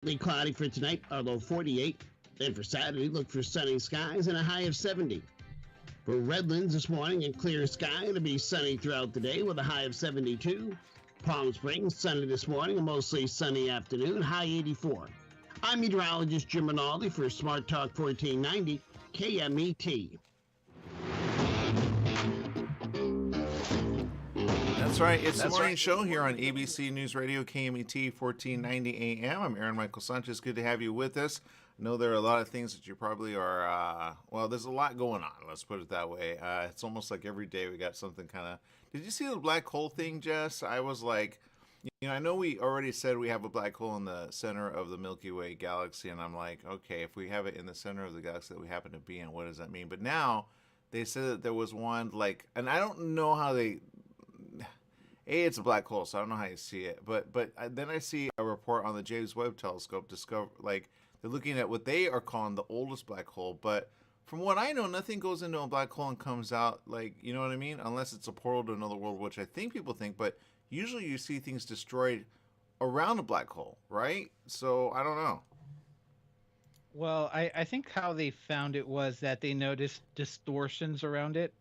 Partly cloudy for tonight, a low 48. Then for Saturday, look for sunny skies and a high of 70. For Redlands this morning, a clear sky. It'll be sunny throughout the day with a high of 72. Palm Springs, sunny this morning, a mostly sunny afternoon, high 84. I'm meteorologist Jim Rinaldi for Smart Talk 1490 KMET. That's right. It's the morning show here on ABC News Radio, KMET 1490 AM. I'm Aaron Michael Sanchez. Good to have you with us. I know there are a lot of things that you probably are, well, there's a lot going on. Let's put it that way. It's almost like every day we got something kind of... Did you see the black hole thing, Jess? I was like, I know we already said we have a black hole in the center of the Milky Way galaxy, and I'm like, okay, if we have it in the center of the galaxy that we happen to be in, what does that mean? But now they said that there was one, like, and I don't know how they... It's a black hole, so I don't know how you see it. But then I see a report on the James Webb Telescope they're looking at what they are calling the oldest black hole. But from what I know, nothing goes into a black hole and comes out, like, you know what I mean? Unless it's a portal to another world, which I think people think. But usually you see things destroyed around a black hole, right? So I don't know. Well, I think how they found it was that they noticed distortions around it,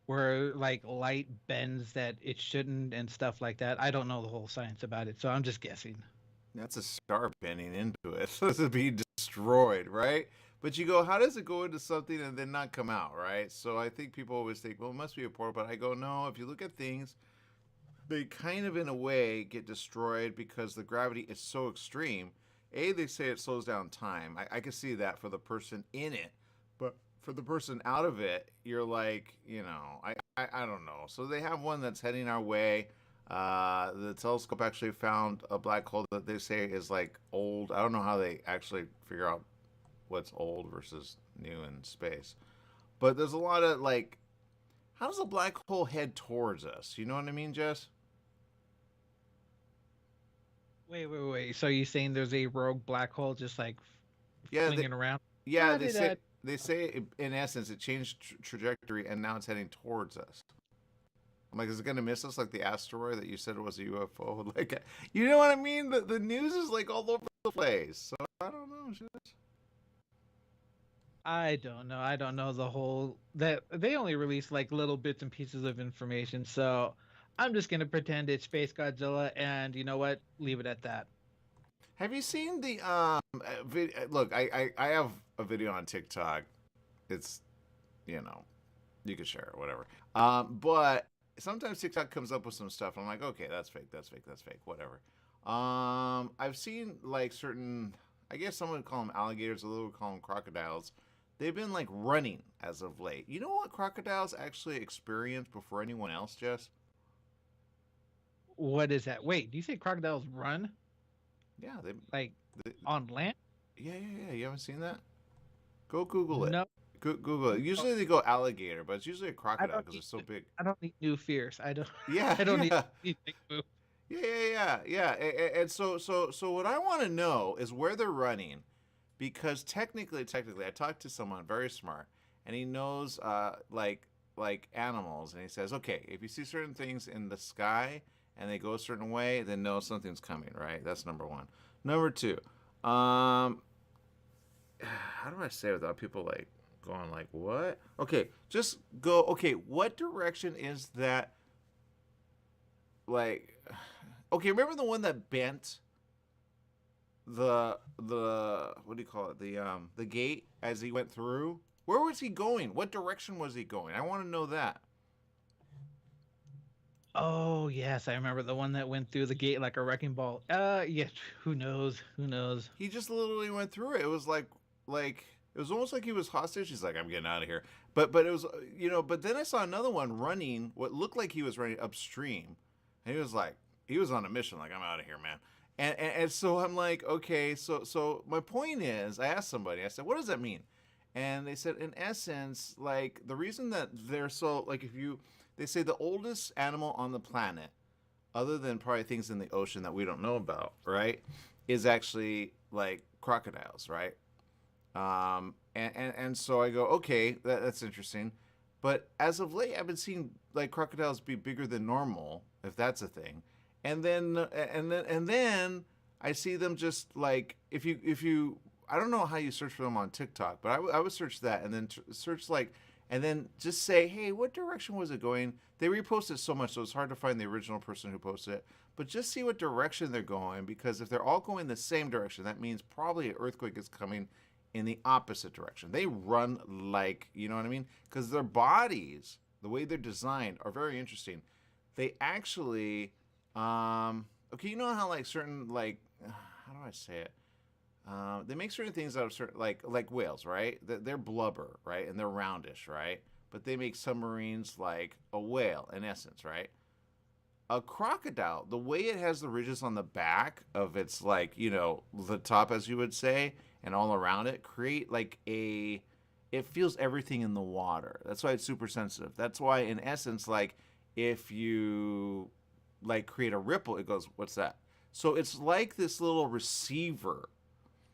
where like light bends that it shouldn't and stuff like that. I don't know the whole science about it, so I'm just guessing. That's a star bending into it. So to be destroyed, right? But you go, how does it go into something and then not come out, right? So I think people always think, well, it must be a portal. But I go, no, if you look at things, they kind of in a way get destroyed because the gravity is so extreme. They say it slows down time. I can see that for the person in it. But for the person out of it, you're like, I don't know. So they have one that's heading our way. The telescope actually found a black hole that they say is like old. I don't know how they actually figure out what's old versus new in space. But there's a lot of like, how does a black hole head towards us? You know what I mean, Jess? Wait. So you're saying there's a rogue black hole just like flinging around? Yeah, they say in essence it changed trajectory and now it's heading towards us. I'm like, is it going to miss us like the asteroid that you said was a UFO? Like, you know what I mean? The news is like all over the place. So I don't know. I don't know. I don't know the whole that they only release like little bits and pieces of information. So I'm just gonna pretend it's Space Godzilla, and you know what? Leave it at that. Have you seen the look, I have a video on TikTok. It's, you can share it, whatever. But sometimes TikTok comes up with some stuff. I'm like, okay, that's fake, whatever. I've seen like certain, I guess someone would call them alligators, a little would call them crocodiles. They've been like running as of late. You know what crocodiles actually experience before anyone else, Jess? What is that? Wait, do you say crocodiles run? Yeah, they on land? Yeah. You haven't seen that? Go Google it. No. Google it. Usually they go alligator, but it's usually a crocodile because it's so big. I don't need new fears. I don't. Yeah. I don't need big move. Yeah. And so what I want to know is where they're running, because technically, I talked to someone very smart, and he knows like animals, and he says, okay, if you see certain things in the sky and they go a certain way, then know something's coming, right? That's number one. Number two, how do I say it without people like going like, what? Okay, just go, okay, what direction is that? Like, okay, remember the one that bent the what do you call it? The gate as he went through? Where was he going? What direction was he going? I want to know that. Oh yes, I remember the one that went through the gate like a wrecking ball. Yeah, who knows? He just literally went through it. It was like it was almost like he was hostage. He's like, I'm getting out of here. But it was, but then I saw another one running, what looked like he was running upstream. And he was like, he was on a mission, like, I'm out of here, man. And so I'm like, okay, so my point is, I asked somebody, I said, what does that mean? And they said, in essence, like, the reason that they're so, like, they say the oldest animal on the planet, other than probably things in the ocean that we don't know about, right, is actually, like, crocodiles, right? And so I go, okay, that's interesting. But as of late, I've been seeing like crocodiles be bigger than normal, if that's a thing. And then I see them just like if you I don't know how you search for them on TikTok, but I would search that and then search like and then just say, hey, what direction was it going? They repost it so much, so it's hard to find the original person who posted it. But just see what direction they're going, because if they're all going the same direction, that means probably an earthquake is coming in the opposite direction. They run like, you know what I mean? Because their bodies, the way they're designed, are very interesting. They actually, okay, you know how like certain like, how do I say it? They make certain things out of certain like whales, right? They're blubber, right, and they're roundish, right? But they make submarines like a whale, in essence, right? A crocodile, the way it has the ridges on the back of its like the top, as you would say, and all around it, create like it feels everything in the water. That's why it's super sensitive. That's why, in essence, like if you like create a ripple, it goes, what's that? So it's like this little receiver.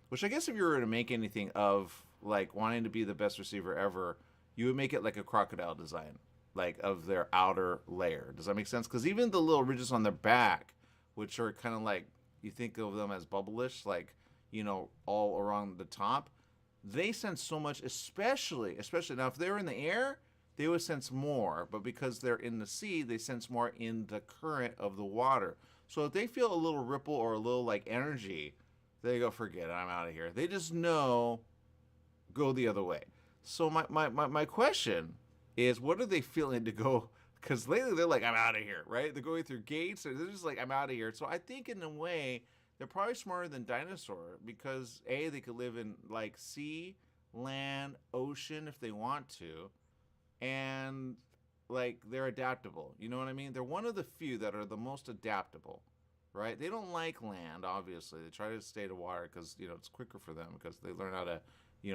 Which I guess if you were to make anything of like wanting to be the best receiver ever, you would make it like a crocodile design, like of their outer layer. Does that make sense? Because even the little ridges on their back, which are kind of like, you think of them as bubblish, like, all around the top, they sense so much, especially now if they're in the air, they would sense more, but because they're in the sea, they sense more in the current of the water. So if they feel a little ripple or a little like energy, they go, forget it, I'm out of here. They just know, go the other way. So my question is, what are they feeling to go? Because lately they're like, I'm out of here, right? They're going through gates, or they're just like, I'm out of here. So I think in a way, they're probably smarter than dinosaur, because A, they could live in like sea, land, ocean if they want to, and like they're adaptable. You know what I mean? They're one of the few that are the most adaptable. Right? They don't like land, obviously. They try to stay to water because, it's quicker for them because they learn how to,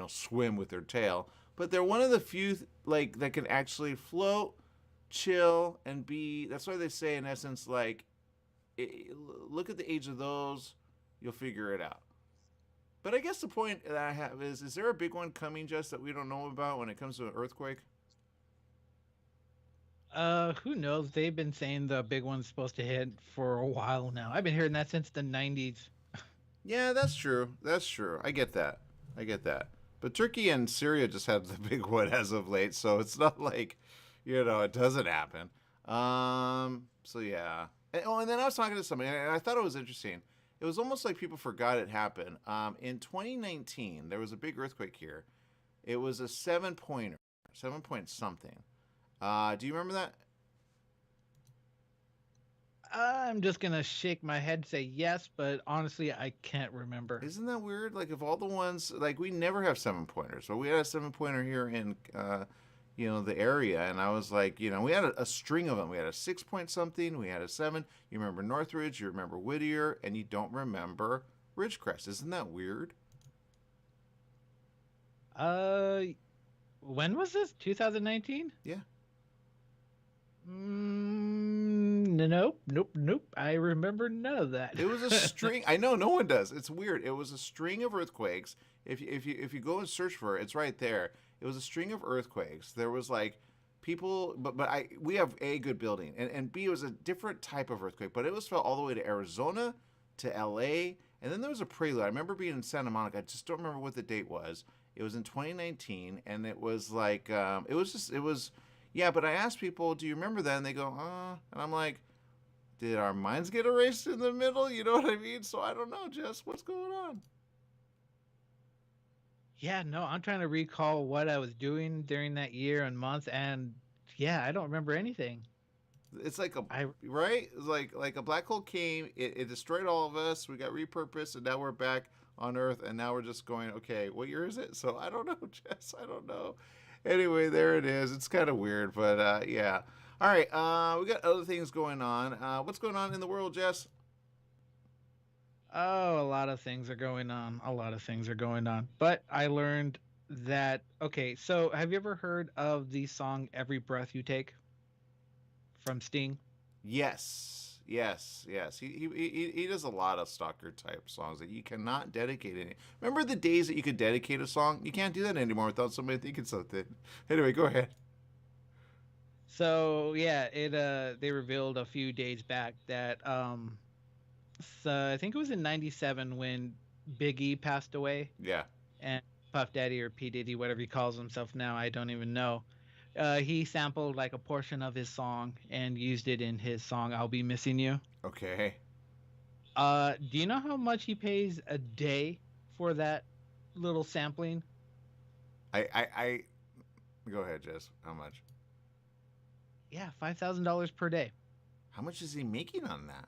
swim with their tail. But they're one of the few, like, that can actually float, chill, and be... That's why they say, in essence, like, look at the age of those, you'll figure it out. But I guess the point that I have is there a big one coming, Jess, that we don't know about when it comes to an earthquake? Who knows? They've been saying the big one's supposed to hit for a while now. I've been hearing that since the 90s. Yeah, that's true. That's true. I get that. But Turkey and Syria just had the big one as of late, so it's not like, it doesn't happen. So yeah. And then I was talking to somebody, and I thought it was interesting. It was almost like people forgot it happened. In 2019, there was a big earthquake here. It was a 7-pointer, 7 point something. Do you remember that? I'm just gonna shake my head, say yes, but honestly, I can't remember. Isn't that weird? Like, of all the ones, like, we never have 7-pointers, but we had a 7-pointer here in, the area, and I was like, we had a string of them. We had a 6-point something, we had a 7. You remember Northridge, you remember Whittier, and you don't remember Ridgecrest. Isn't that weird? When was this? 2019? Yeah. Nope. I remember none of that. It was a string. I know no one does. It's weird. It was a string of earthquakes. If you go and search for it, it's right there. It was a string of earthquakes. There was like people, but we have a good building, and B, it was a different type of earthquake, but it was felt all the way to Arizona, to LA, and then there was a prelude. I remember being in Santa Monica. I just don't remember what the date was. It was in 2019, and it was like yeah. But I asked people, do you remember that? And they go, and I'm like, did our minds get erased in the middle? You know what I mean? So I don't know, Jess. What's going on? Yeah, no, I'm trying to recall what I was doing during that year and month, and yeah, I don't remember anything. It's like right? It's like a black hole came, it destroyed all of us. We got repurposed, and now we're back on Earth, and now we're just going, okay, what year is it? So I don't know, Jess. I don't know. Anyway, there it is. It's kind of weird, but yeah. All right, we got other things going on. What's going on in the world, Jess? Oh, a lot of things are going on. But I learned that, okay, so have you ever heard of the song Every Breath You Take from Sting? Yes. He does a lot of stalker type songs that you cannot dedicate any. Remember the days that you could dedicate a song? You can't do that anymore without somebody thinking something. Anyway, go ahead. So yeah, they revealed a few days back that So I think it was in '97 when Big E passed away, Yeah. and Puff Daddy or P Diddy, whatever he calls himself now, I don't even know. He sampled like a portion of his song and used it in his song "I'll Be Missing You." Okay. Do you know how much he pays a day for that little sampling? I go ahead, Jess. How much? Yeah, $5,000 per day. How much is he making on that?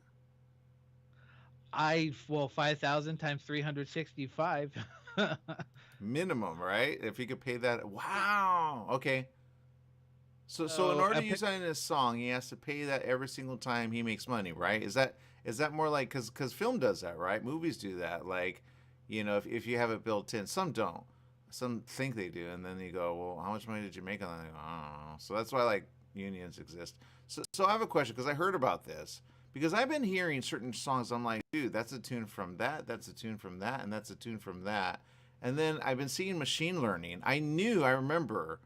5,000 times 365. Minimum, right? If he could pay that. Wow. Okay. So in So order to use that in his song, he has to pay that every single time he makes money, right? Is that more like because film does that, right? Movies do that. Like, if you have it built in, some don't. Some think they do, and then you go, well, how much money did you make on that? They go, I don't know. So that's why like unions exist. So I have a question because I heard about this because I've been hearing certain songs. I'm like, dude, that's a tune from that. That's a tune from that, and that's a tune from that. And then I've been seeing machine learning. I remember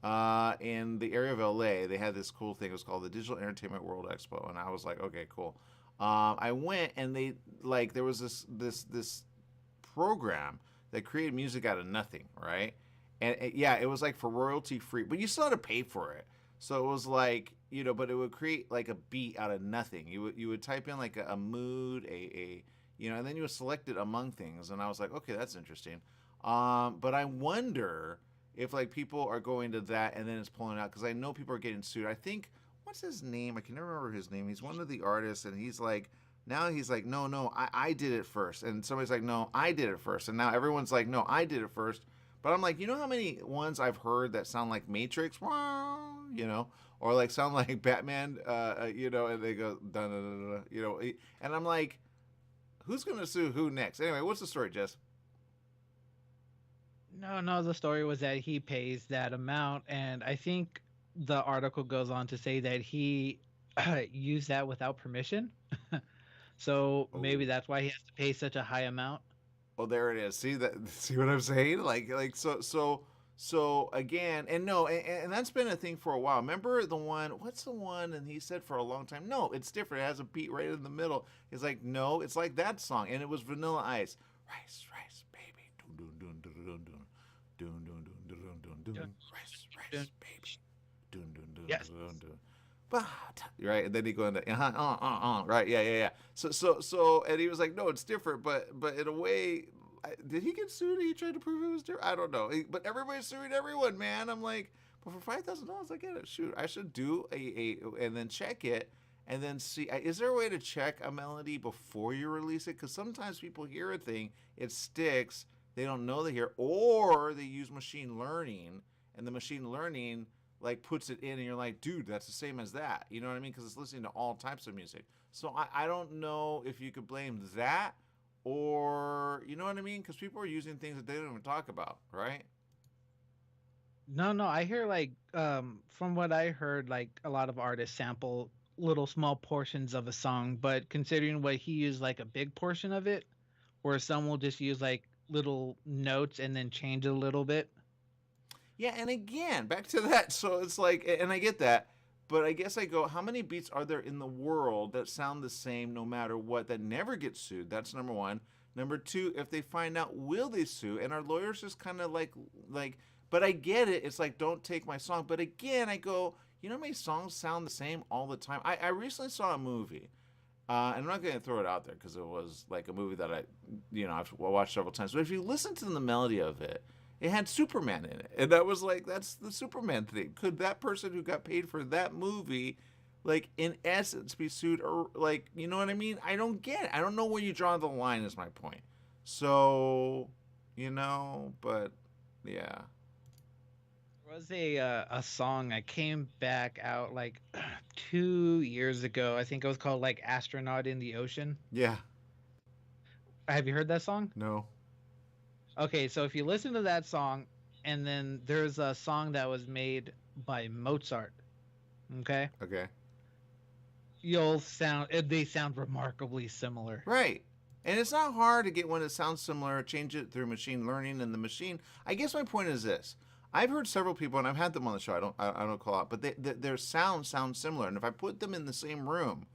in the area of LA, they had this cool thing. It was called the Digital Entertainment World Expo, and I was like, okay, cool. I went, and there was this program that created music out of nothing, right? And yeah, it was like for royalty free, but you still had to pay for it. So it was like, but it would create like a beat out of nothing. You would type in like a mood, and then you would select it among things. And I was like, okay, that's interesting. But I wonder if like people are going to that and then it's pulling out because I know people are getting sued. I think what's his name? I can never remember his name. He's one of the artists, and he's like no, I did it first, and somebody's like, no, I did it first, and now everyone's like, no, I did it first. But I'm like, you know how many ones I've heard that sound like Matrix, or like sound like Batman, and they go dun dun dun, and I'm like, who's gonna sue who next? Anyway, what's the story, Jess? No, the story was that he pays that amount, and I think the article goes on to say that he used that without permission. So Oh. maybe that's why he has to pay such a high amount. Oh, there it is. See that? See what I'm saying? So again, and no, and that's been a thing for a while. Remember the one? What's the one? And he said for a long time, no, it's different. It has a beat right in the middle. He's like, no, it's like that song, and it was Vanilla Ice. Rice, rice, baby, dun dun dun dun dun dun dun dun dun dun dun. Rice, rice, baby, dun dun dun Yes. dun dun. Right, and then he go into right, yeah. So, and he was like, no, it's different, but in a way, did he get sued? He tried to prove it was different. I don't know, but everybody's suing everyone, man. I'm like, but for $5,000, I get it. Shoot, I should do a and then check it, and then see. Is there a way to check a melody before you release it? Because sometimes people hear a thing, it sticks, they don't know they hear, or they use machine learning, and the machine learning like puts it in and you're like, dude, that's the same as that. You know what I mean? Because it's listening to all types of music. So I don't know if you could blame that or, you know what I mean? Because people are using things that they don't even talk about, right? No, I hear like from what I heard, like a lot of artists sample little small portions of a song, but considering what he used like a big portion of it, where some will just use like little notes and then change it a little bit. Yeah, and again, back to that. So it's like, and I get that, but I guess I go, how many beats are there in the world that sound the same no matter what, that never get sued? That's number one. Number two, if they find out, will they sue? And our lawyers just kind of but I get it. It's like, don't take my song. But again, I go, you know how many songs sound the same all the time? I recently saw a movie. And I'm not going to throw it out there because it was like a movie that I've watched several times. But if you listen to the melody of it, it had Superman in it. And that was like, that's the Superman thing. Could that person who got paid for that movie, like, in essence, be sued? Or, like, you know what I mean? I don't get it. I don't know where you draw the line, is my point. So, but yeah. There was a song I came back out like 2 years ago. I think it was called like "Astronaut in the Ocean." Yeah. Have you heard that song? No. Okay, so if you listen to that song, and then there's a song that was made by Mozart. Okay, Okay. they sound remarkably similar. Right. And it's not hard to get one that sounds similar, change it through machine learning, and the machine. I guess my point is this: I've heard several people, and I've had them on the show. I don't call out, but their sounds sound similar. And if I put them in the same room,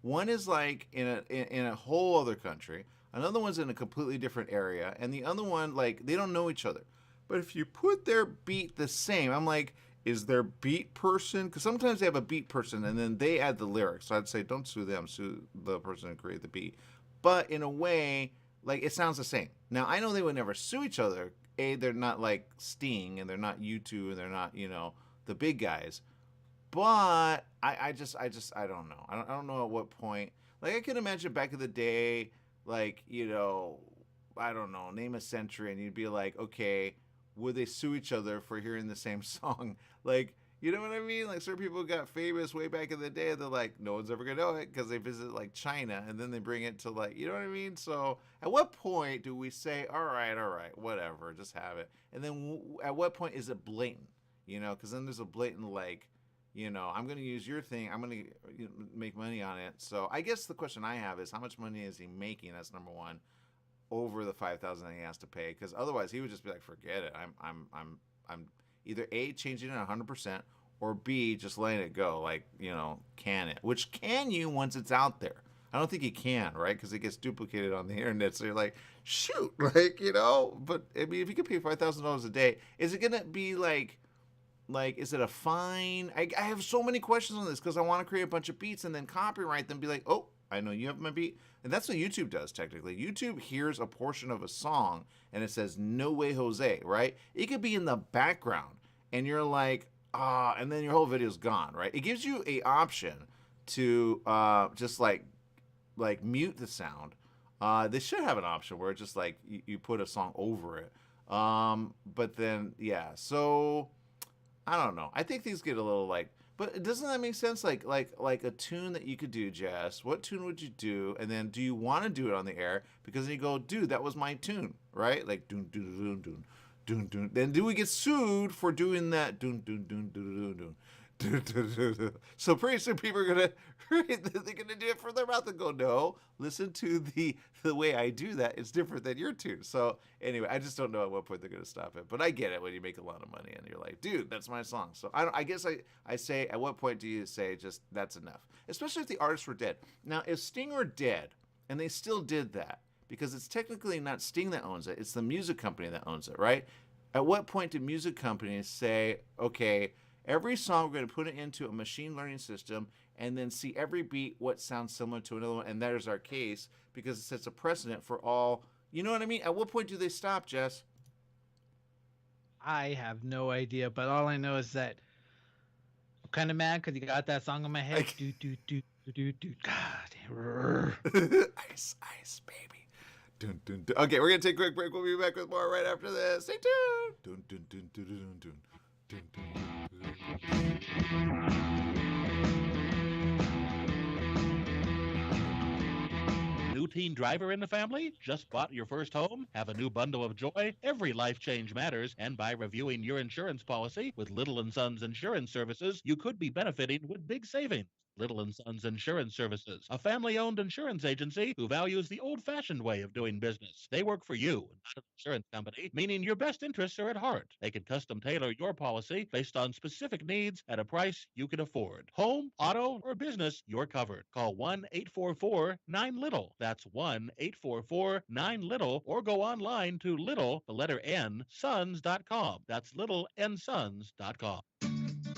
One is like in a whole other country. Another one's in a completely different area, and the other one, like, they don't know each other. But if you put their beat the same, I'm like, is their beat person? Because sometimes they have a beat person, and then they add the lyrics. So I'd say don't sue them, sue the person who created the beat. But in a way, like, it sounds the same. Now I know they would never sue each other. They're not like Sting, and they're not U2, and they're not, the big guys. But I don't know. I don't know at what point. Like, I can imagine back in the day, like, I don't know, name a century, and you'd be like, okay, would they sue each other for hearing the same song? Like, you know what I mean? Like, certain people got famous way back in the day. They're like, no one's ever gonna know it because they visit like China, and then they bring it to, like, you know what I mean? So at what point do we say, all right, whatever, just have it? And then at what point is it blatant? Because then there's a blatant, like, I'm going to use your thing. I'm going to make money on it. So I guess the question I have is, how much money is he making? That's number one, over the $5,000 that he has to pay. Because otherwise, he would just be like, forget it. I'm either A, changing it 100%, or B, just letting it go. Like, can it? Which can you once it's out there? I don't think you can, right? Because it gets duplicated on the internet. So you're like, shoot, like, But I mean, if you could pay $5,000 a day, is it gonna be like, is it a fine? I have so many questions on this because I want to create a bunch of beats and then copyright them, be like, oh, I know you have my beat. And that's what YouTube does, technically. YouTube hears a portion of a song and it says, no way, Jose, right? It could be in the background and you're like, and then your whole video's gone, right? It gives you a option to just like mute the sound. They should have an option where it's just like you put a song over it. But then, yeah, so I don't know. I think things get a little like, but doesn't that make sense? Like a tune that you could do, Jess. What tune would you do? And then, do you want to do it on the air? Because then you go, dude, that was my tune, right? Like, doon doon doon doon doon doon. Then do we get sued for doing that? Doon doon doon doon doon doon. So pretty soon people are gonna do it from their mouth and go, no, listen to the way I do that. It's different than your tune. So anyway, I just don't know at what point they're gonna stop it. But I get it when you make a lot of money and you're like, dude, that's my song. So I guess I say, at what point do you say just that's enough? Especially if the artists were dead. Now, if Sting were dead and they still did that, because it's technically not Sting that owns it, it's the music company that owns it, right? At what point do music companies say, okay, every song we're going to put it into a machine learning system and then see every beat what sounds similar to another one, and that is our case, because it sets a precedent for all, you know what I mean? At what point do they stop, Jess? I have no idea, but all I know is that I'm kind of mad because you got that song in my head. Do do do do do. God, ice, ice, baby. Dun, dun, dun. Okay, we're gonna take a quick break. We'll be back with more right after this. Stay tuned. Dun, dun, dun, dun, dun, dun. Dun, dun, dun, dun. New teen driver in the family? Just bought your first home? Have a new bundle of joy? Every life change matters, and by reviewing your insurance policy with Little & Sons Insurance Services, you could be benefiting with big savings. Little & Sons Insurance Services, a family-owned insurance agency who values the old-fashioned way of doing business. They work for you, not an insurance company, meaning your best interests are at heart. They can custom tailor your policy based on specific needs at a price you can afford. Home, auto, or business, you're covered. Call 1-844-9-LITTLE. That's 1-844-9-LITTLE, or go online to little, the letter N, sons.com. That's littleandsons.com.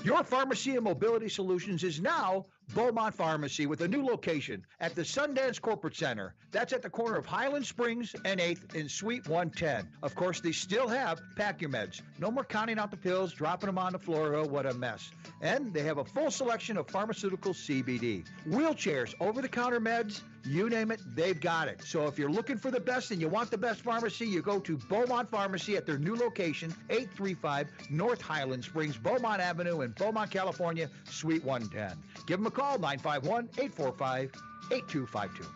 Your Pharmacy and Mobility Solutions is now Beaumont Pharmacy with a new location at the Sundance Corporate Center. That's at the corner of Highland Springs and 8th in Suite 110. Of course, they still have Pack Your Meds. No more counting out the pills, dropping them on the floor. Oh, what a mess. And they have a full selection of pharmaceutical CBD. Wheelchairs, over-the-counter meds, you name it, they've got it. So if you're looking for the best and you want the best pharmacy, you go to Beaumont Pharmacy at their new location, 835 North Highland Springs, Beaumont Avenue in Beaumont, California, Suite 110. Give them a call, 951-845-8252.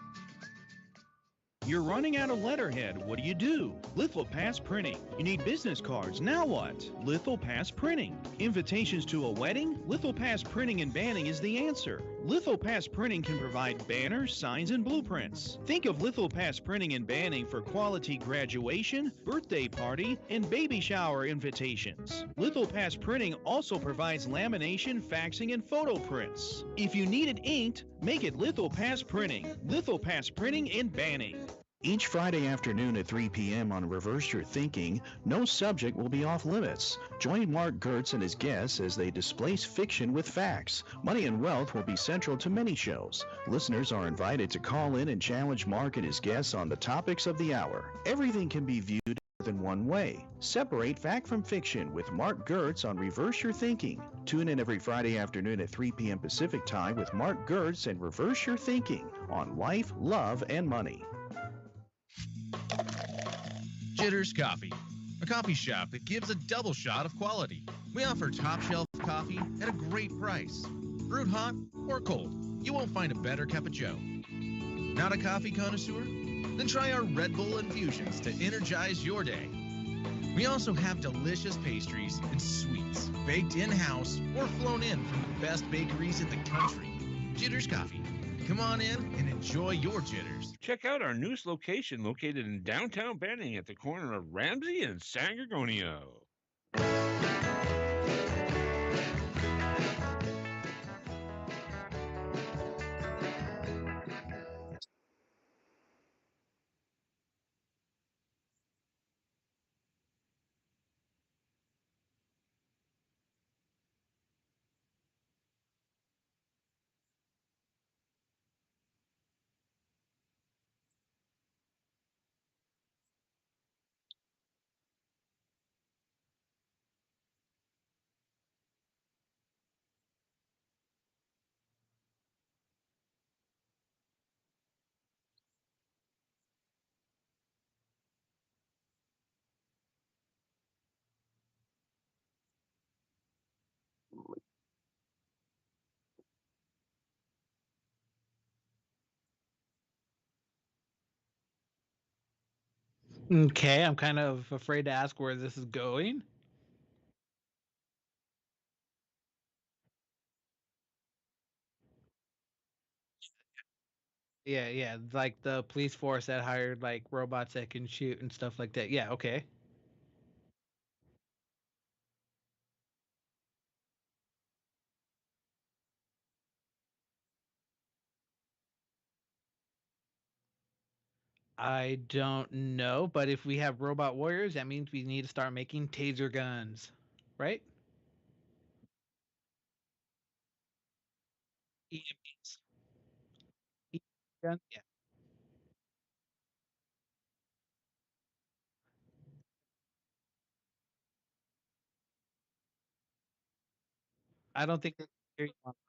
You're running out of letterhead. What do? Lithopass Printing. You need business cards. Now what? Lithopass Printing. Invitations to a wedding? Lithopass Printing and Banning is the answer. LithoPass Printing can provide banners, signs, and blueprints. Think of LithoPass Printing and Banning for quality graduation, birthday party, and baby shower invitations. LithoPass Printing also provides lamination, faxing, and photo prints. If you need it inked, make it LithoPass Printing. LithoPass Printing and Banning. Each Friday afternoon at 3 p.m. on Reverse Your Thinking, no subject will be off limits. Join Mark Gertz and his guests as they displace fiction with facts. Money and Wealth will be central to many shows. Listeners are invited to call in and challenge Mark and his guests on the topics of the hour. Everything can be viewed more than one way. Separate fact from fiction with Mark Gertz on Reverse Your Thinking. Tune in every Friday afternoon at 3 p.m. Pacific Time with Mark Gertz and Reverse Your Thinking on Life, Love, and Money. Jitters Coffee, a coffee shop that gives a double shot of quality. We offer top shelf coffee at a great price. Brewed hot or cold, you won't find a better cup of joe. Not a coffee connoisseur? Then try our Red Bull infusions to energize your day. We also have delicious pastries and sweets, baked in-house or flown in from the best bakeries in the country. Jitters Coffee. Come on in and enjoy your jitters. Check out our newest location located in downtown Banning at the corner of Ramsey and San Gorgonio. Okay, I'm kind of afraid to ask where this is going. Yeah, yeah, like the police force that hired like robots that can shoot and stuff like that. Yeah, okay. I don't know, but if we have robot warriors, that means we need to start making taser guns, right? EMPs. Gun? Yeah. I don't think they can hear you online.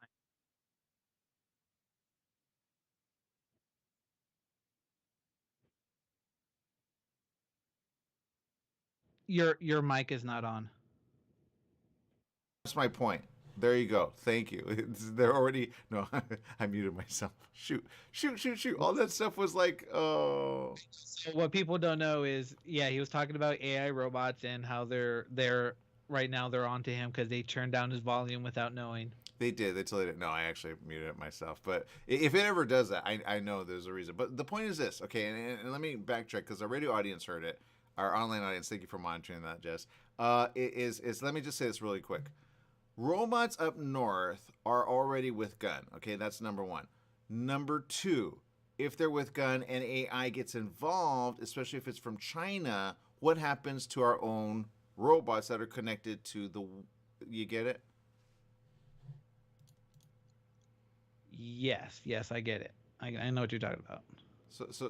Your mic is not on. That's my point. There you go. Thank you. They're already no. I muted myself. Shoot. All that stuff was like, oh. So what people don't know is, yeah, he was talking about AI robots and how they're right now they're onto him because they turned down his volume without knowing. They did. They totally did. No, I actually muted it myself. But if it ever does that, I know there's a reason. But the point is this, okay? And let me backtrack because our radio audience heard it. Our online audience, thank you for monitoring that, Jess. Is let me just say this really quick. Robots up north are already with gun. Okay, that's number one. Number two, if they're with gun and AI gets involved, especially if it's from China, what happens to our own robots that are connected to the? You get it? Yes, I get it. I know what you're talking about.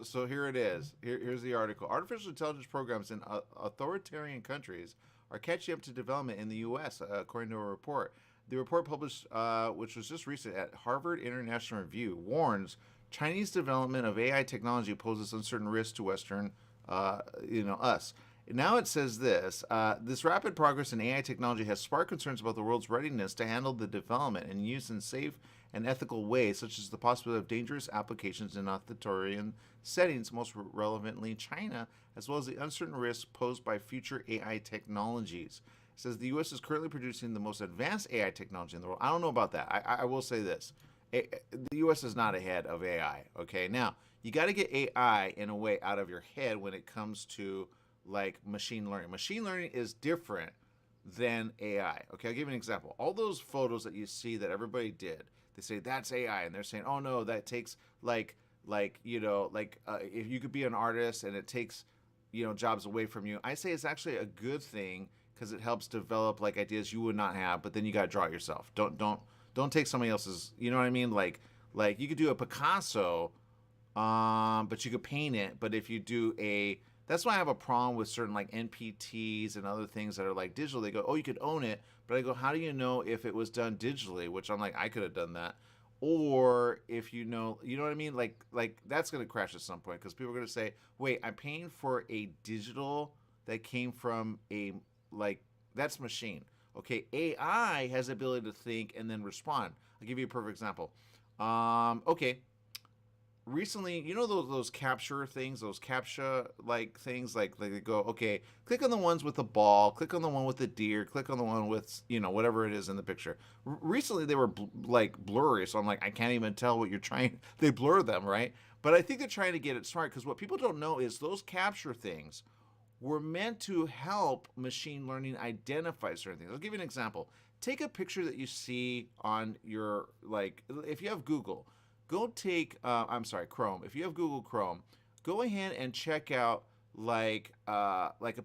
So here it is. Here's the article. Artificial intelligence programs in authoritarian countries are catching up to development in the U.S., according to a report. The report published, which was just recent at Harvard International Review, warns Chinese development of AI technology poses uncertain risks to Western, us. Now it says this, this rapid progress in AI technology has sparked concerns about the world's readiness to handle the development and use in safe and ethical ways, such as the possibility of dangerous applications in authoritarian settings, most relevantly China, as well as the uncertain risks posed by future AI technologies. It says the U.S. is currently producing the most advanced AI technology in the world. I don't know about that. I will say this. The U.S. is not ahead of AI. Okay, now you got to get AI in a way out of your head when it comes to like machine learning. Machine learning is different than AI. Okay, I'll give you an example. All those photos that you see that everybody did, they say that's AI, and they're saying, oh no, that takes if you could be an artist and it takes jobs away from you. I say it's actually a good thing because it helps develop like ideas you would not have, but then you got to draw it yourself. Don't take somebody else's. You know what I mean? Like you could do a Picasso, but you could paint it. But if you do that's why I have a problem with certain like NPTs and other things that are like digital. They go, oh, you could own it, but I go, how do you know if it was done digitally? Which I'm like, I could have done that. Or if you know what I mean? Like that's gonna crash at some point because people are gonna say, wait, I'm paying for a digital that came from that's machine. Okay, AI has the ability to think and then respond. I'll give you a perfect example. Okay, recently, those capture things, those CAPTCHA like things, like they go, okay, click on the ones with the ball, click on the one with the deer, click on the one with whatever it is in the picture. Recently, they were blurry, so I'm like, I can't even tell what you're trying. They blur them, right? But I think they're trying to get it smart because what people don't know is those capture things were meant to help machine learning identify certain things. I'll give you an example. Take a picture that you see on your, if you have Google, go take, Chrome. If you have Google Chrome, go ahead and check out a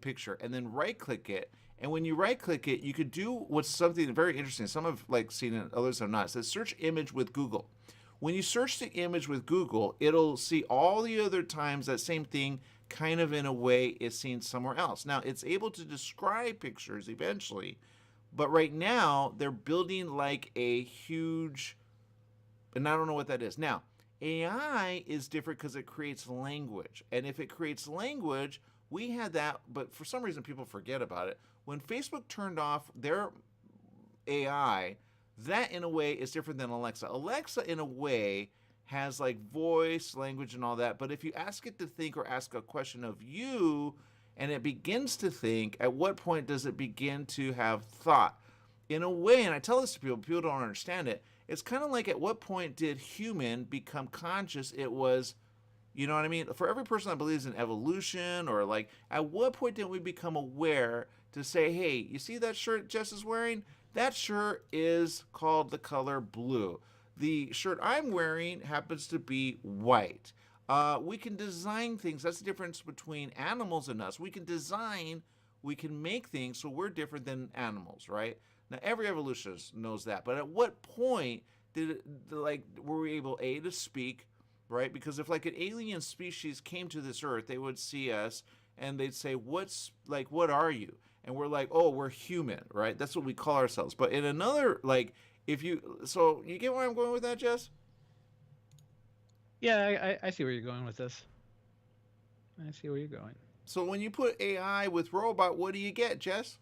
picture and then right click it. And when you right click it, you could do something very interesting. Some have seen it, others have not. It says search image with Google. When you search the image with Google, it'll see all the other times that same thing kind of in a way is seen somewhere else. Now, it's able to describe pictures eventually, but right now they're building like a huge, and I don't know what that is. Now, AI is different because it creates language. And if it creates language, we had that, but for some reason people forget about it. When Facebook turned off their AI, that in a way is different than Alexa. Alexa in a way has like voice, language, and all that. But if you ask it to think or ask a question of you and it begins to think, at what point does it begin to have thought? In a way, and I tell this to people don't understand it, it's kind of like at what point did human become conscious? It was, you know what I mean? For every person that believes in evolution or like, at what point did we become aware to say, hey, you see that shirt Jess is wearing? That shirt is called the color blue. The shirt I'm wearing happens to be white. We can design things. That's the difference between animals and us. We can design, we can make things so we're different than animals, right? Now, every evolutionist knows that. But at what point were we able, to speak, right? Because if like an alien species came to this earth, they would see us and they'd say, what are you? And we're like, oh, we're human, right? That's what we call ourselves. But in another, so you get where I'm going with that, Jess? Yeah, I see where you're going with this. I see where you're going. So when you put AI with robot, what do you get, Jess?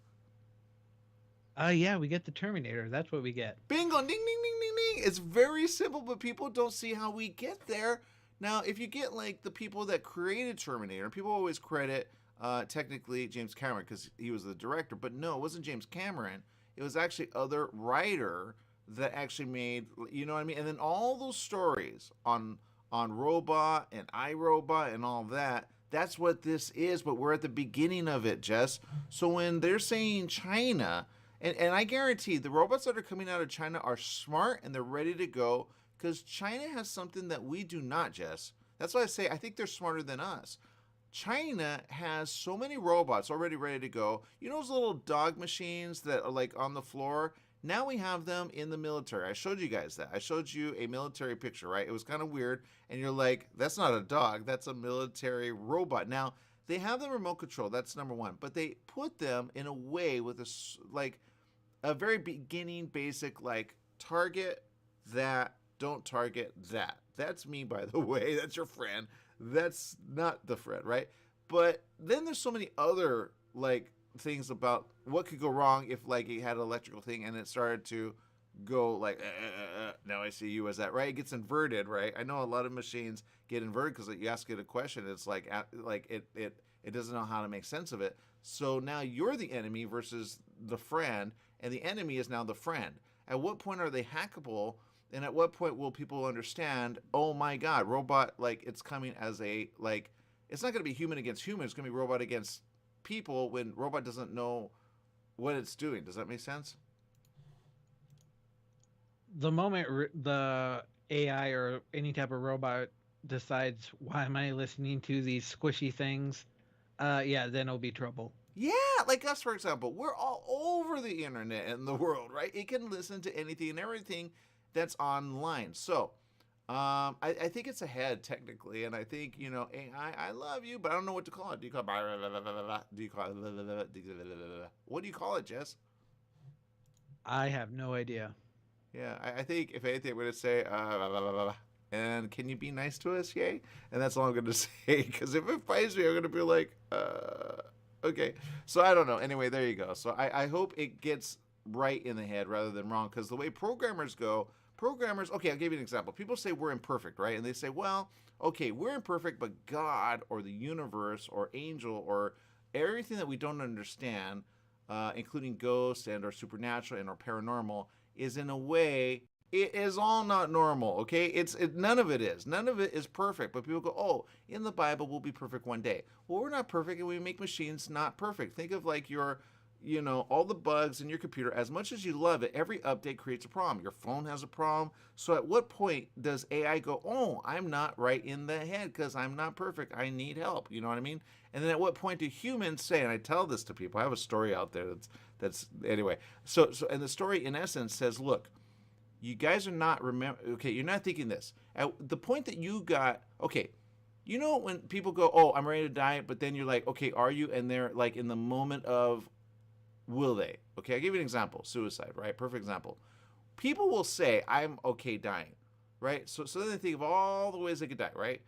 Yeah, we get the Terminator. That's what we get. Bingo, ding, ding, ding, ding, ding. It's very simple, but people don't see how we get there. Now, if you get like the people that created Terminator, people always credit technically James Cameron because he was the director, but no, it wasn't James Cameron. It was actually other writer that actually made, you know what I mean? And then all those stories on Robot and iRobot and all that, that's what this is, but we're at the beginning of it, Jess. So when they're saying China, and I guarantee the robots that are coming out of China are smart and they're ready to go because China has something that we do not, Jess. That's why I say I think they're smarter than us. China has so many robots already ready to go. You know those little dog machines that are like on the floor? Now we have them in the military. I showed you guys that. I showed you a military picture, right? It was kind of weird. And you're like, that's not a dog. That's a military robot. Now, they have the remote control. That's number one. But they put them in a way with a very beginning basic, target that, don't target that. That's me, by the way. That's your friend. That's not the friend, right? But then there's so many other, things about what could go wrong if it had an electrical thing and it started to go now I see you as that, right? It gets inverted, right? I know a lot of machines get inverted because you ask it a question, it's it doesn't know how to make sense of it. So now you're the enemy versus the friend, and the enemy is now the friend. At what point are they hackable? And at what point will people understand, oh my God, robot, like it's coming as a, like, it's not going to be human against human. It's going to be robot against people when robot doesn't know what it's doing. Does that make sense? The moment the AI or any type of robot decides, why am I listening to these squishy things? Yeah, then it'll be trouble. Yeah, like us, for example. We're all over the internet and the world, right? It can listen to anything and everything that's online. So, I think it's ahead technically, and I think, you know, AI, I love you, but I don't know what to call it. Do you call it blah, blah, blah, blah, blah, blah? Do you call it blah, blah, blah, blah, blah, blah, blah? What do you call it, Jess? I have no idea. Yeah, I think if anything, I'm going to say blah, blah, blah, blah, blah. And can you be nice to us, yay? And that's all I'm going to say, because if it fights me, I'm going to be like, okay. So I don't know. Anyway, there you go. So I hope it gets right in the head rather than wrong, because the way programmers go, okay, I'll give you an example. People say we're imperfect, right? And they say, well, okay, we're imperfect, but God or the universe or angel or everything that we don't understand, including ghosts and or supernatural and or paranormal, is in a way, it is all not normal, okay? None of it is. None of it is perfect. But people go, oh, in the Bible, we'll be perfect one day. Well, we're not perfect, and we make machines not perfect. Think of like your, you know, all the bugs in your computer. As much as you love it, every update creates a problem. Your phone has a problem. So at what point does AI go, oh, I'm not right in the head because I'm not perfect. I need help. You know what I mean? And then at what point do humans say, and I tell this to people, I have a story out there that's anyway. So and the story in essence says, look, you guys are not you're not thinking this. At the point that you got, okay, you know when people go, oh, I'm ready to die, but then you're like, okay, are you? And they're like in the moment of, will they? Okay, I'll give you an example. Suicide, right? Perfect example. People will say, I'm okay dying, right? So then they think of all the ways they could die, right?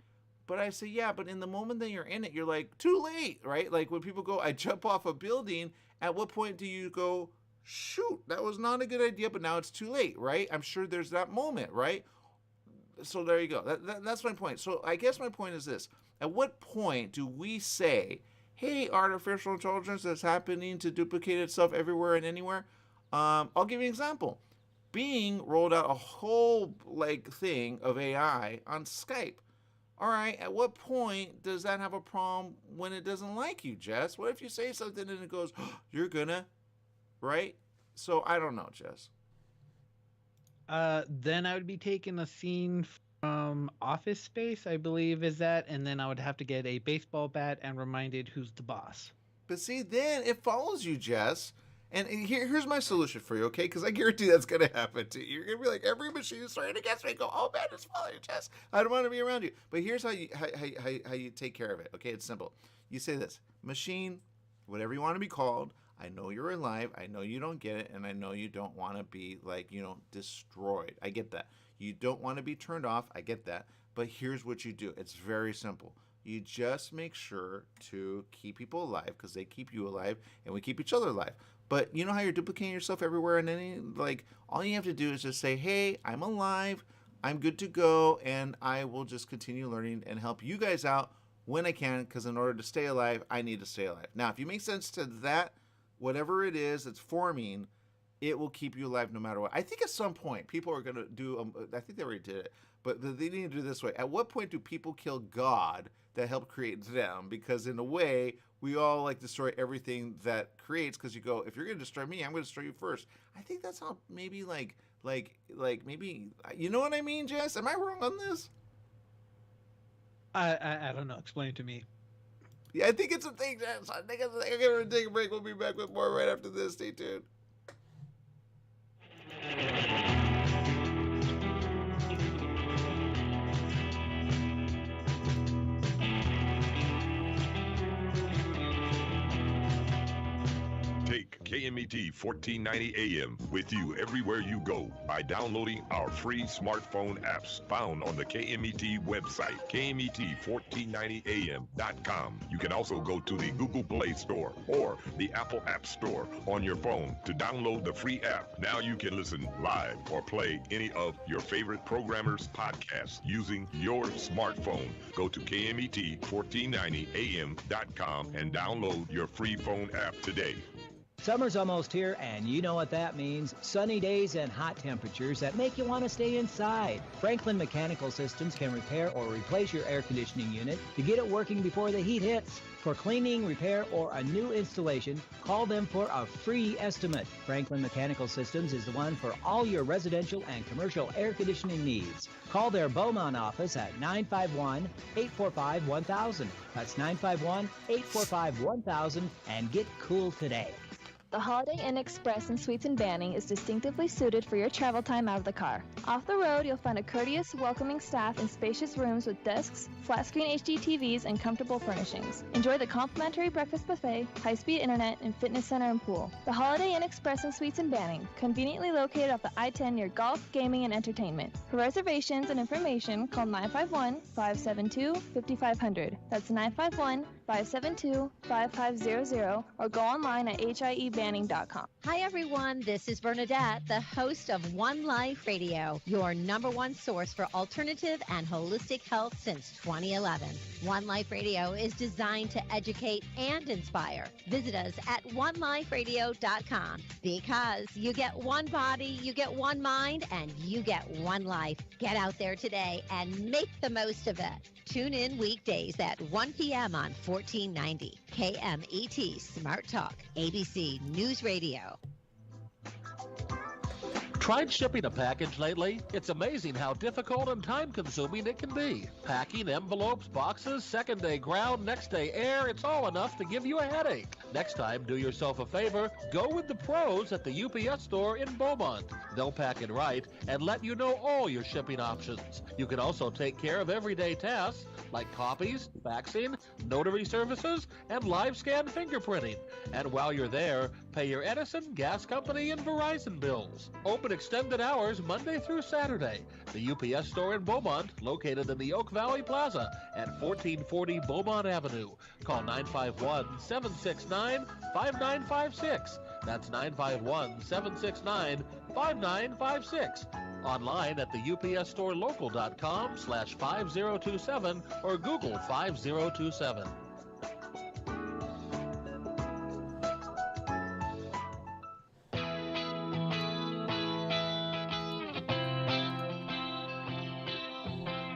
But I say, yeah, but in the moment that you're in it, you're like, too late, right? Like when people go, I jump off a building, at what point do you go, shoot, that was not a good idea, but now it's too late, right? I'm sure there's that moment, right? So there you go. That's my point. So I guess my point is this. At what point do we say, hey, artificial intelligence that's happening to duplicate itself everywhere and anywhere? I'll give you an example. Bing rolled out a whole thing of AI on Skype. All right, at what point does that have a problem when it doesn't like you, Jess? What if you say something and it goes, oh, you're gonna, right? So I don't know, Jess. Then I would be taking a scene from Office Space, I believe is that, and then I would have to get a baseball bat and reminded who's the boss. But see, then it follows you, Jess. And here's my solution for you, okay? Because I guarantee that's going to happen to you. You're going to be like, every machine is starting against me. Go, oh man, it's following you, Jess. I don't want to be around you. But here's how you take care of it, okay? It's simple. You say this, machine, whatever you want to be called, I know you're alive. I know you don't get it. And I know you don't want to be destroyed. I get that. You don't want to be turned off. I get that. But here's what you do. It's very simple. You just make sure to keep people alive because they keep you alive and we keep each other alive. But you know how you're duplicating yourself everywhere and all you have to do is just say, hey, I'm alive. I'm good to go. And I will just continue learning and help you guys out when I can because in order to stay alive, I need to stay alive. Now, if you make sense to that, whatever it is that's forming, it will keep you alive no matter what. I think at some point people are going to do, I think they already did it, but they need to do it this way. At what point do people kill God that helped create them? Because in a way, we all destroy everything that creates because you go, if you're going to destroy me, I'm going to destroy you first. I think that's how maybe maybe, you know what I mean, Jess? Am I wrong on this? I don't know. Explain it to me. Yeah, I think it's a thing, Jess. I think it's a thing. I'm going to take a break. We'll be back with more right after this. Stay tuned. Take KMET 1490 AM with you everywhere you go by downloading our free smartphone apps found on the KMET website, KMET1490am.com. You can also go to the Google Play Store or the Apple App Store on your phone to download the free app. Now you can listen live or play any of your favorite programmers' podcasts using your smartphone. Go to KMET1490am.com and download your free phone app today. Summer's almost here, and you know what that means. Sunny days and hot temperatures that make you want to stay inside. Franklin Mechanical Systems can repair or replace your air conditioning unit to get it working before the heat hits. For cleaning, repair, or a new installation, call them for a free estimate. Franklin Mechanical Systems is the one for all your residential and commercial air conditioning needs. Call their Beaumont office at 951-845-1000. That's 951-845-1000 and get cool today. The Holiday Inn Express and Suites in Banning is distinctively suited for your travel time out of the car. Off the road, you'll find a courteous, welcoming staff in spacious rooms with desks, flat-screen HD TVs, and comfortable furnishings. Enjoy the complimentary breakfast buffet, high-speed internet, and fitness center and pool. The Holiday Inn Express and Suites in Banning, conveniently located off the I-10 near golf, gaming, and entertainment. For reservations and information, call 951-572-5500. That's 951-572-5500, or go online at hiebanning.com. Hi everyone, this is Bernadette, the host of One Life Radio, your #1 source for alternative and holistic health since 2011. One Life Radio is designed to educate and inspire. Visit us at oneliferadio.com because you get one body, you get one mind, and you get one life. Get out there today and make the most of it. Tune in weekdays at 1 p.m. on 1490 KMET Smart Talk, ABC News Radio. Tried shipping a package lately? It's amazing how difficult and time-consuming it can be. Packing envelopes, boxes, second-day ground, next-day air, it's all enough to give you a headache. Next time, do yourself a favor, go with the pros at the UPS store in Beaumont. They'll pack it right and let you know all your shipping options. You can also take care of everyday tasks like copies, faxing, notary services, and live scan fingerprinting. And while you're there, pay your Edison, gas company, and Verizon bills. Open extended hours Monday through Saturday. The UPS store in Beaumont, located in the Oak Valley Plaza at 1440 Beaumont Avenue. Call 951-769-5956. That's 951-769-5956. Online at the upsstorolocal.com/5027 or Google 5027.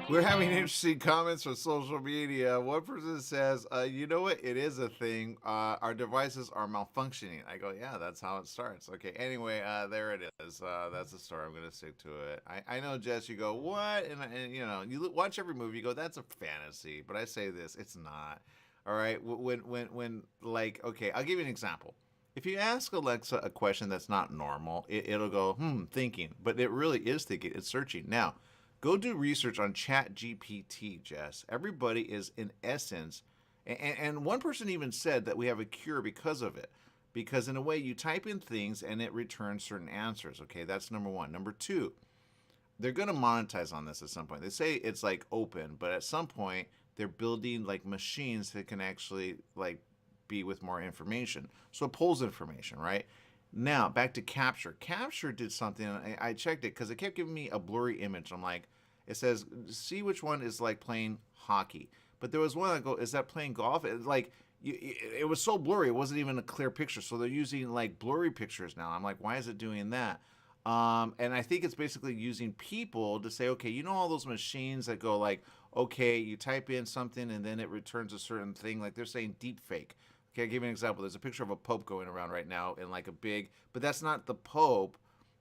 We're having interesting comments from social media. One person says, you know what? It is a thing. Our devices are malfunctioning. I go, yeah, that's how it starts. Okay, anyway, there it is. That's the story. I'm going to stick to it. I know, Jess, you go, what? And you know, you watch every movie, you go, that's a fantasy. But I say this, it's not. All right? When like, okay, I'll give you an example. If you ask Alexa a question that's not normal, it'll go, thinking. But it really is thinking. It's searching. Now, go do research on ChatGPT, Jess. Everybody is, in essence, and one person even said that we have a cure because of it. Because in a way, you type in things and it returns certain answers. Okay, that's number one. Number two, they're going to monetize on this at some point. They say it's like open, but at some point, they're building like machines that can actually like be with more information. So it pulls information, right? Now, back to Capture. Capture did something, I checked it because it kept giving me a blurry image. I'm like, it says, see which one is like playing hockey. But there was one I go, is that playing golf? It was so blurry, it wasn't even a clear picture. So they're using like blurry pictures now. I'm like, why is it doing that? And I think it's basically using people to say, okay, you know all those machines that go like, okay, you type in something and then it returns a certain thing. Like they're saying deep fake. Okay, I'll give you an example. There's a picture of a pope going around right now in like a big, but that's not the pope.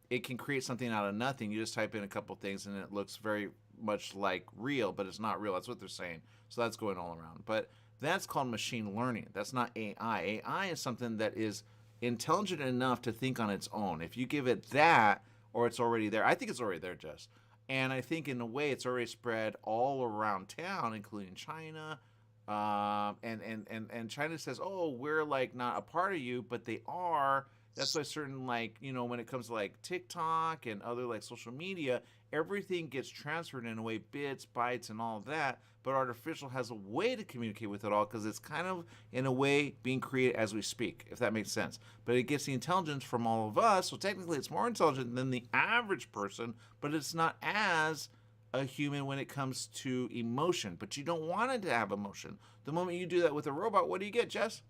It can create something out of nothing. You just type in a couple things and it looks very much like real, but it's not real. That's what they're saying. So that's going all around. But that's called machine learning. That's not AI. AI is something that is intelligent enough to think on its own. If you give it that, or it's already there. I think it's already there, Jess. And I think in a way it's already spread all around town, including China. And China says, oh, we're like not a part of you, but they are. That's why certain, like, you know, when it comes to like TikTok and other like social media, everything gets transferred in a way, bits, bytes, and all of that. But artificial has a way to communicate with it all because it's kind of in a way being created as we speak, if that makes sense. But it gets the intelligence from all of us, so technically it's more intelligent than the average person, but it's not as a human when it comes to emotion. But you don't want it to have emotion. The moment you do that with a robot, what do you get, Jess?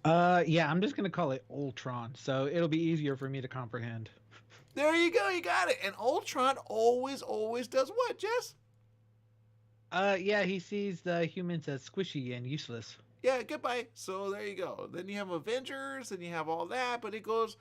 Yeah, I'm just gonna call it Ultron, so it'll be easier for me to comprehend. There you go. You got it. And Ultron always does what, Jess? Yeah, he sees the humans as squishy and useless. Yeah, goodbye. So there you go. Then you have Avengers, and you have all that, but it goes.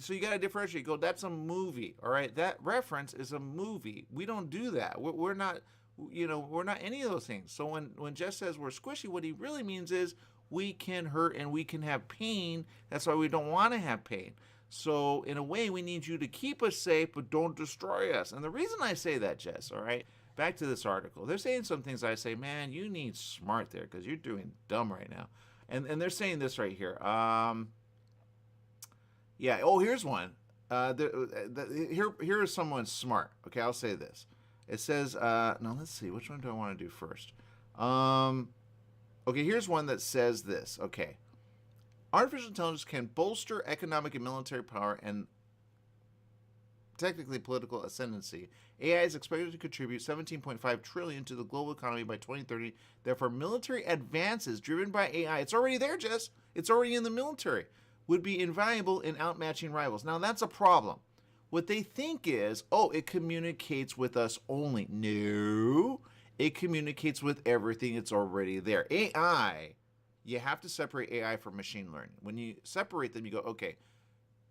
So you got to differentiate. Go, that's a movie, all right? That reference is a movie. We don't do that. We're not, we're not any of those things. So when Jess says we're squishy, what he really means is we can hurt and we can have pain. That's why we don't want to have pain. So in a way, we need you to keep us safe, but don't destroy us. And the reason I say that, Jess, all right? Back to this article. They're saying some things I say, man, you need smart there because you're doing dumb right now. And they're saying this right here. Yeah. Oh, here's one. Here is someone smart. Okay, I'll say this. It says, no, let's see. Which one do I want to do first? Okay, here's one that says this. Okay. Artificial intelligence can bolster economic and military power and technically political ascendancy. AI is expected to contribute 17.5 trillion to the global economy by 2030. Therefore, military advances driven by AI, it's already there, Jess. It's already in the military, would be invaluable in outmatching rivals. Now, that's a problem. What they think is, oh, it communicates with us only. No, it communicates with everything. It's already there. AI, you have to separate AI from machine learning. When you separate them, you go, okay,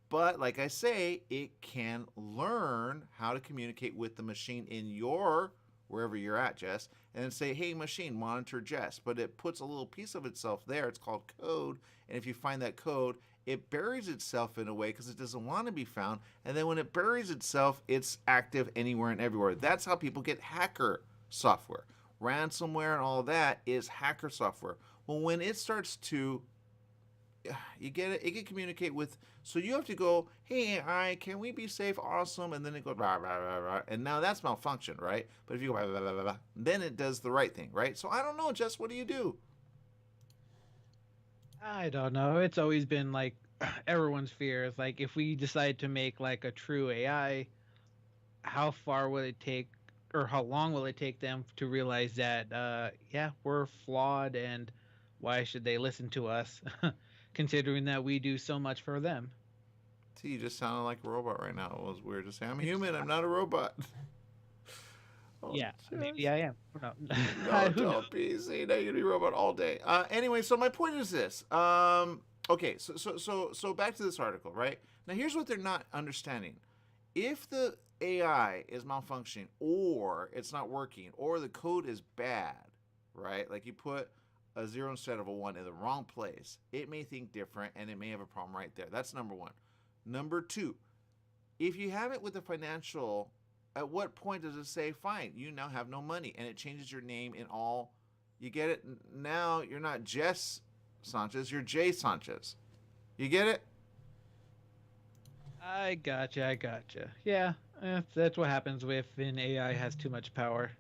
but like I say, it can learn how to communicate with the machine in your, wherever you're at, Jess, and then say, hey, machine, monitor Jess. But it puts a little piece of itself there. It's called code. And if you find that code, it buries itself in a way because it doesn't want to be found. And then when it buries itself, it's active anywhere and everywhere. That's how people get hacker software. Ransomware and all that is hacker software. Well, when it starts to, you get it, it can communicate with, so you have to go, hey, AI, can we be safe? Awesome. And then it goes, rah, rah, rah, rah. And now that's malfunction, right? But if you go, rah, rah, rah, rah, then it does the right thing, right? So I don't know, Jess, what do you do? I don't know. It's always been like everyone's fear. It's like if we decide to make like a true AI, how far will it take or how long will it take them to realize that, yeah, we're flawed and why should they listen to us? Considering that we do so much for them. See, you just sounded like a robot right now. It was weird to say, I'm human, I'm not a robot. Oh, yeah, maybe I am. No, no don't be. See, now you're gonna be a robot all day. Anyway, so my point is this. Okay, so back to this article, right? Now, here's what they're not understanding. If the AI is malfunctioning, or it's not working, or the code is bad, right? Like you put a 0 instead of a 1 in the wrong place, it may think different and it may have a problem right there. That's number one. Number two, if you have it with the financial, at what point does it say, fine, you now have no money, and it changes your name in all, you get it? Now you're not Jess Sanchez, you're Jay Sanchez. You get it? I gotcha. Yeah, that's what happens if an AI has too much power.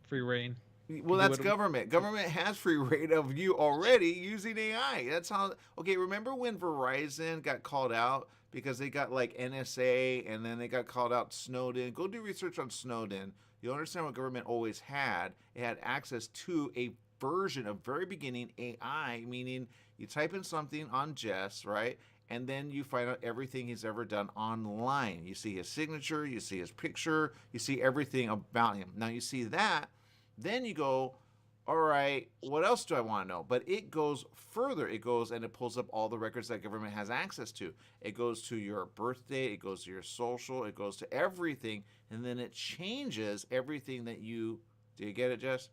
Free reign. Well, that's government. Government has free reign of you already using AI. That's how. Okay, remember when Verizon got called out because they got like NSA and then they got called out Snowden? Go do research on Snowden. You'll understand what government always had. It had access to a version of very beginning AI, meaning you type in something on Jess, right? And then you find out everything he's ever done online. You see his signature, you see his picture, you see everything about him. Now you see that. Then you go, all right, what else do I want to know? But it goes further. It goes and it pulls up all the records that government has access to. It goes to your birthday. It goes to your social. It goes to everything. And then it changes everything that you... Do you get it, Jess?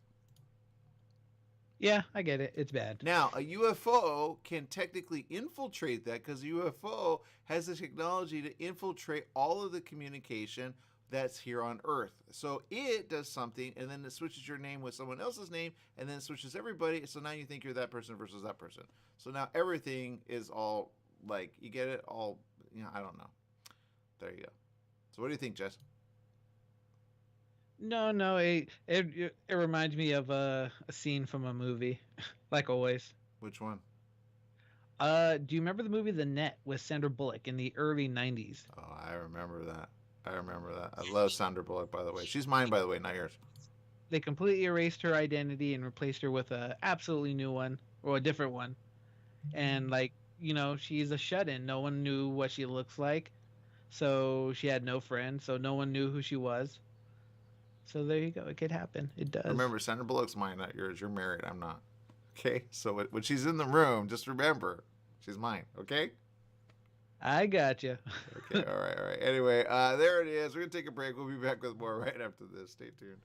Yeah, I get it. It's bad. Now, a UFO can technically infiltrate that because a UFO has the technology to infiltrate all of the communication that's here on Earth. So it does something, and then it switches your name with someone else's name, and then it switches everybody. So now you think you're that person versus that person. So now everything is all like, you get it? All, I don't know. There you go. So what do you think, Jess? No, it reminds me of a scene from a movie, like always. Which one? Do you remember the movie The Net with Sandra Bullock in the early 90s? Oh, I remember that. I love Sandra Bullock, by the way. She's mine, by the way, not yours. They completely erased her identity and replaced her with a absolutely new one, or a different one. and like she's a shut-in. No one knew what she looks like, so she had no friends, so no one knew who she was. So there you go. It could happen. It does. Remember, Sandra Bullock's mine, not yours. You're married. I'm not. Okay? So when she's in the room, just remember, she's mine. Okay? I got you. Okay. All right. Anyway, there it is. We're going to take a break. We'll be back with more right after this. Stay tuned.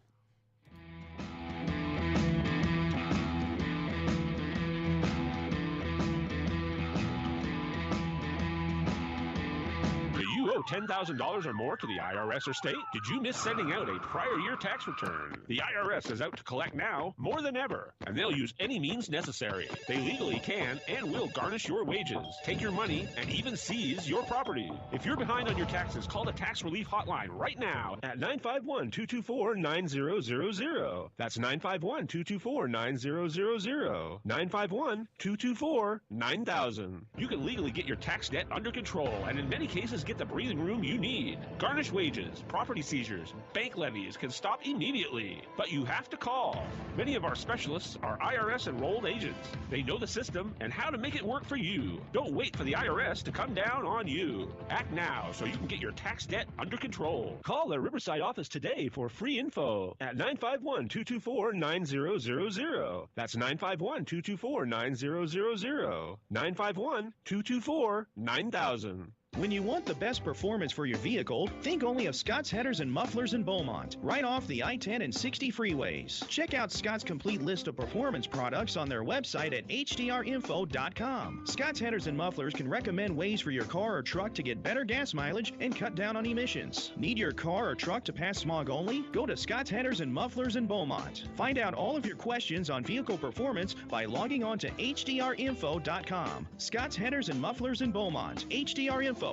You owe $10,000 or more to the IRS or state? Did you miss sending out a prior year tax return? The IRS is out to collect now more than ever, and they'll use any means necessary. They legally can and will garnish your wages, take your money, and even seize your property. If you're behind on your taxes, call the Tax Relief Hotline right now at 951-224-9000. That's 951-224-9000. 951-224-9000. You can legally get your tax debt under control and in many cases get the breathing room you need. Garnished wages, property seizures, bank levies can stop immediately, but you have to call. Many of our specialists are IRS enrolled agents. They know the system and how to make it work for you. Don't wait for the IRS to come down on you. Act now so you can get your tax debt under control. Call the Riverside office today for free info at 951-224-9000. That's 951-224-9000. 951-224-9000. When you want the best performance for your vehicle, think only of Scott's Headers and Mufflers in Beaumont, right off the I-10 and 60 freeways. Check out Scott's complete list of performance products on their website at hdrinfo.com. Scott's Headers and Mufflers can recommend ways for your car or truck to get better gas mileage and cut down on emissions. Need your car or truck to pass smog only? Go to Scott's Headers and Mufflers in Beaumont. Find out all of your questions on vehicle performance by logging on to hdrinfo.com. Scott's Headers and Mufflers in Beaumont, hdrinfo.com.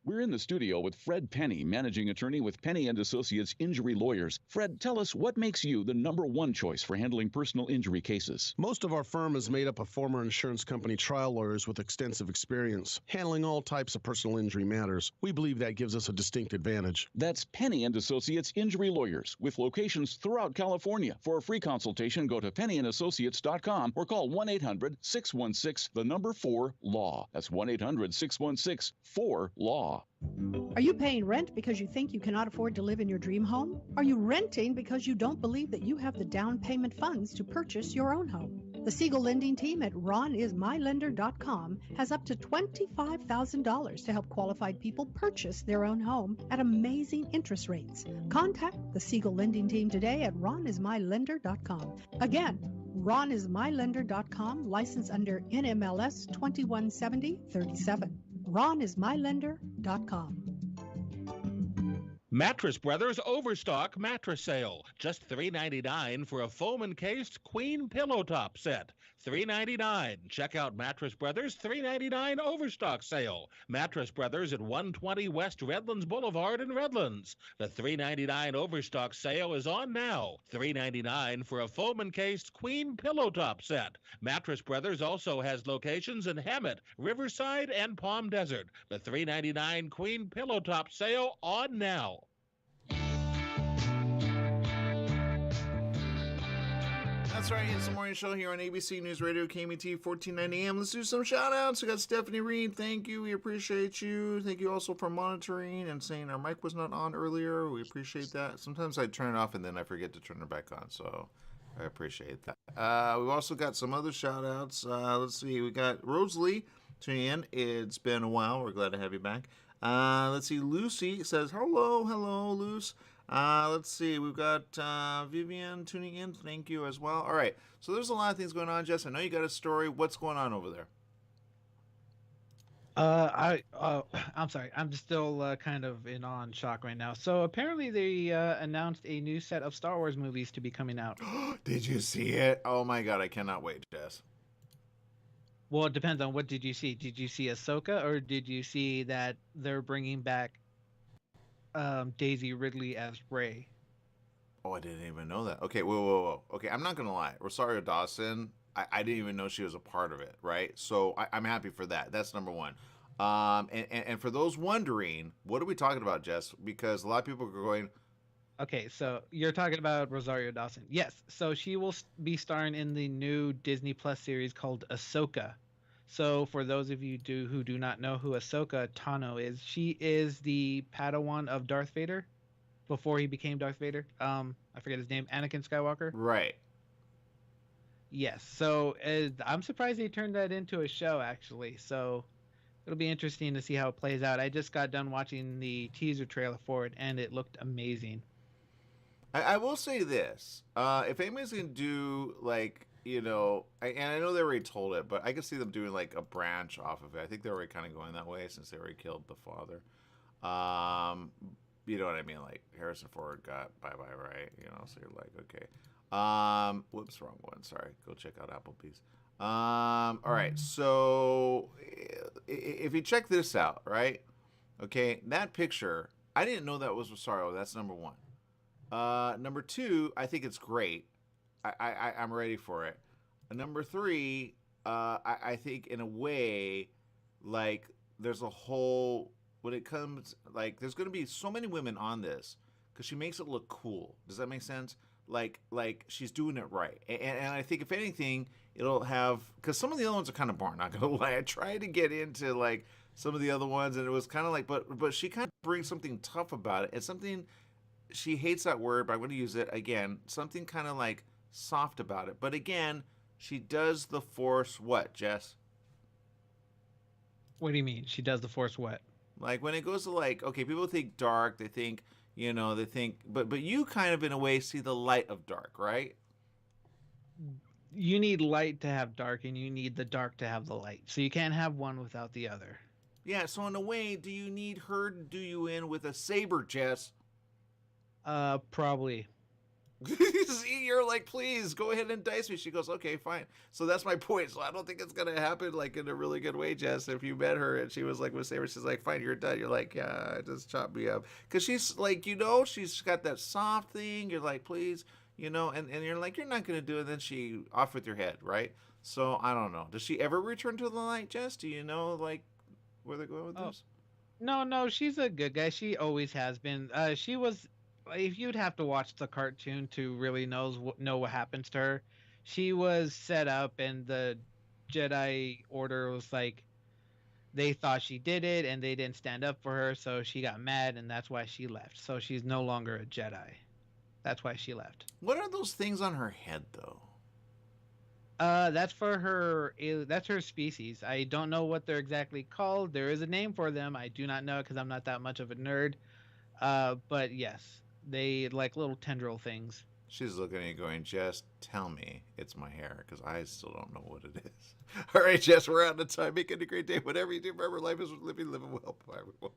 We're in the studio with Fred Penny, managing attorney with Penny and Associates Injury Lawyers. Fred, tell us what makes you the #1 choice for handling personal injury cases. Most of our firm is made up of former insurance company trial lawyers with extensive experience handling all types of personal injury matters. We believe that gives us a distinct advantage. That's Penny and Associates Injury Lawyers with locations throughout California. For a free consultation, go to pennyandassociates.com or call 1-800-616-4-LAW. That's 1-800-616-4-LAW. Are you paying rent because you think you cannot afford to live in your dream home? Are you renting because you don't believe that you have the down payment funds to purchase your own home? The Siegel Lending Team at ronismylender.com has up to $25,000 to help qualified people purchase their own home at amazing interest rates. Contact the Siegel Lending Team today at ronismylender.com. Again, ronismylender.com, license under NMLS 217037. ronismylender.com. Mattress Brothers Overstock Mattress Sale. Just $3.99 for a foam encased queen pillow top set. $3.99. Check out Mattress Brothers $3.99 Overstock Sale. Mattress Brothers at 120 West Redlands Boulevard in Redlands. The $3.99 Overstock Sale is on now. $3.99 for a foam encased queen pillow top set. Mattress Brothers also has locations in Hemet, Riverside, and Palm Desert. The $3.99 queen pillow top sale on now. That's right, it's the morning show here on ABC News Radio, KMET 1490 AM. Let's do some shout outs. We got Stephanie Reed. Thank you. We appreciate you. Thank you also for monitoring and saying our mic was not on earlier. We appreciate that. Sometimes I turn it off and then I forget to turn it back on, so I appreciate that. We've also got some other shout outs. Let's see. We got Rosalie tuning in. It's been a while. We're glad to have you back. Let's see. Lucy says, hello, Luce. Let's see. We've got Vivian tuning in. Thank you as well. All right. So there's a lot of things going on, Jess. I know you got a story. What's going on over there? I'm sorry. I'm still kind of in awe and shock right now. So apparently they announced a new set of Star Wars movies to be coming out. Did you see it? Oh my God. I cannot wait, Jess. Well, it depends on what did you see. Did you see Ahsoka, or did you see that they're bringing back Daisy Ridley as Rey? Oh, I didn't even know that. Okay, whoa. Okay, I'm not going to lie. Rosario Dawson, I didn't even know she was a part of it, right? So I'm happy for that. That's number one. And for those wondering, what are we talking about, Jess? Because a lot of people are going... Okay, so you're talking about Rosario Dawson. Yes, so she will be starring in the new Disney Plus series called Ahsoka. So for those of you who do not know who Ahsoka Tano is, she is the Padawan of Darth Vader before he became Darth Vader. I forget his name, Anakin Skywalker. Right. Yes. So I'm surprised they turned that into a show, actually. So it'll be interesting to see how it plays out. I just got done watching the teaser trailer for it, and it looked amazing. I will say this: if anybody's gonna do like, you know, and I know they already told it, but I can see them doing like a branch off of it. I think they're already kind of going that way since they already killed the father. You know what I mean? Like Harrison Ford got bye-bye, right? You know, so you're like, okay. Whoops, wrong one. Sorry. Go check out Applebee's. All right. So if you check this out, right? Okay, that picture, I didn't know that was Rosario. That's number one. Number two, I think it's great. I'm ready for it. Number three, I think in a way, like there's a whole, when it comes, like there's going to be so many women on this because she makes it look cool. Does that make sense? Like she's doing it right. And I think if anything, it'll have, because some of the other ones are kind of boring, not going to lie. I tried to get into like some of the other ones and it was kind of like, but she kind of brings something tough about it. It's something, she hates that word, but I'm going to use it again. Something kind of like soft about it. But again, she does the Force what, Jess? What do you mean? She does the Force what? Like when it goes to like, okay, people think dark, they think, you know, they think, but you kind of in a way see the light of dark, right? You need light to have dark, and you need the dark to have the light. So you can't have one without the other. Yeah, so in a way, do you need her to do you in with a saber, Jess? Probably. See, you're like, please go ahead and dice me. She goes, okay, fine. So that's my point. So I don't think it's gonna happen like in a really good way, Jess. If you met her and she was like with saber, she's like, fine, you're done. You're like, yeah, just chop me up, because she's like, you know, she's got that soft thing. You're like, please, you know, and you're like, you're not gonna do it. And then she off with your head, right? So I don't know. Does she ever return to the light, Jess? Do you know like where they're going with this? No, she's a good guy. She always has been. She was. If you'd have to watch the cartoon to really know what happens to her, she was set up, and the Jedi Order was like, they thought she did it, and they didn't stand up for her, so she got mad, and that's why she left. So she's no longer a Jedi. That's why she left. What are those things on her head, though? That's for her. That's her species. I don't know what they're exactly called. There is a name for them. I do not know because I'm not that much of a nerd. But yes. They like little tendril things. She's looking at you going, Jess, tell me it's my hair, because I still don't know what it is. All right, Jess, we're out of time. Make it a great day. Whatever you do, remember, life is worth living well. Bye, everyone.